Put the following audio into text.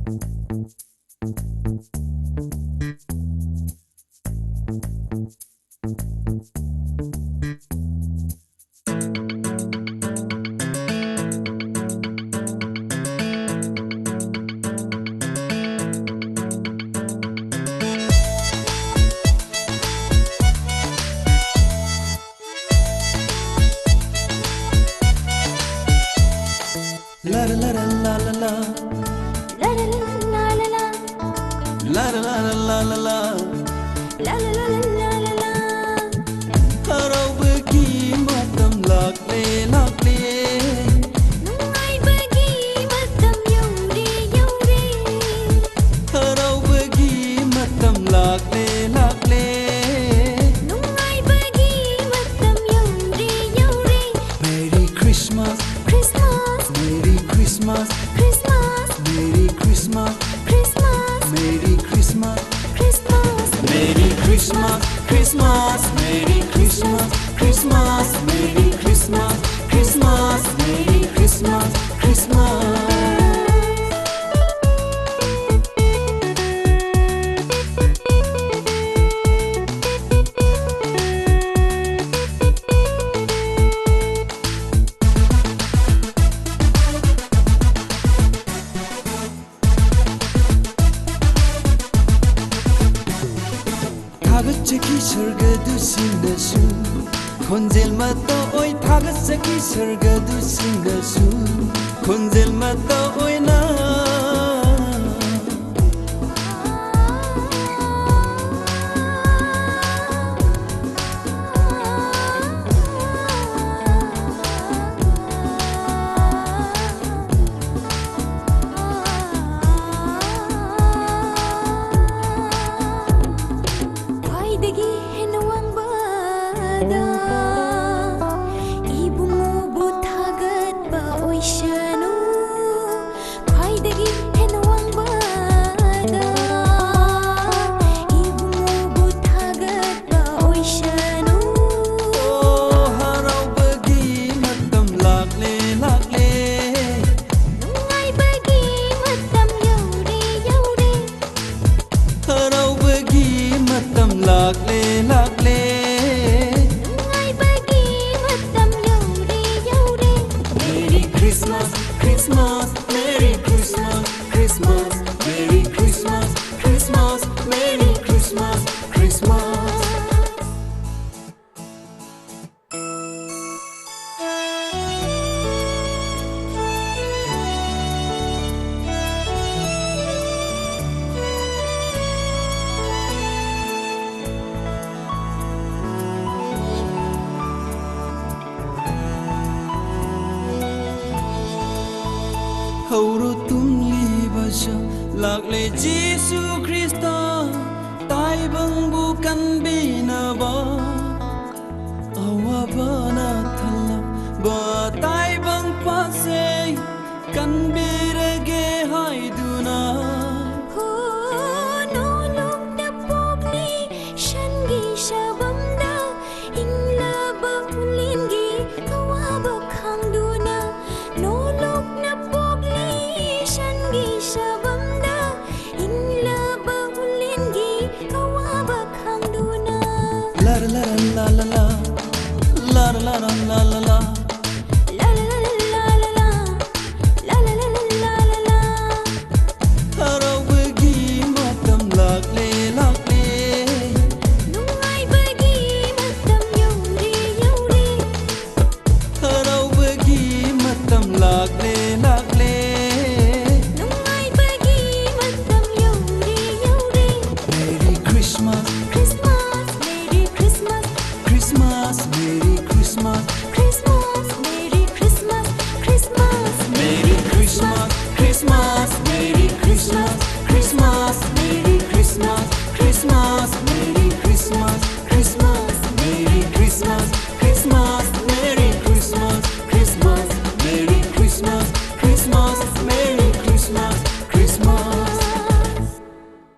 La la la la la la La la la la la la. la la la la la la La la la la la la. Haraubagi matam lakle lakle Nungaibagi matam yaure yaure. Haraubagi matam lakle lakle Nungaibagi matam yaure yaure. Merry Christmas Christmas, Merry Christmas Christmas, Merry Christmas Christmas, Merry Christmas Christmas. Merry Christmas Christmas Merry Christmas Christmas Merry Christmas Christmas Merry Christmas Christmas 타그체키 설거두 신가수 콘젤마또 오이 타그체키 설거두 신가수 콘젤마또 오이나 Khwaidagi henawang bada ibungu thagat ba oi Chanu. Khwaidagi henawang bada ibungu thagat ba oi Chanu. haraubagi matam lakle lakle Nungaibagi matam yaure yaure. haraubagi matam lakle lakle Nungaibagi matam yaure yaure. Merry Christmas Christmas Merry Christmas Christmas Merry Christmas Christmas Merry Christmas Christmas Hầu tum li basha lakle Jesu Christa tai bang bu kan bina ba awa bana thala ba tai bang pa se kan birage haiduna Ho no lok na pogli shangi shabamda ingla ba hulingi kawaba khangduna. No lok na pogli shangi shabamda ingla ba hulingi kawaba khangduna. la la la la la la la la la la la La la la la la la. La la la la la la. haraubagi matam lakle lakle Nungaibagi matam yaure yaure. haraubagi matam lakle lakle Nungaibagi matam yaure yaure. Merry Christmas Christmas, Merry Christmas, Christmas Merry Christmas Christmas, Merry Christmas, Christmas. Merry Christmas Christmas Merry Christmas Christmas Merry Christmas Christmas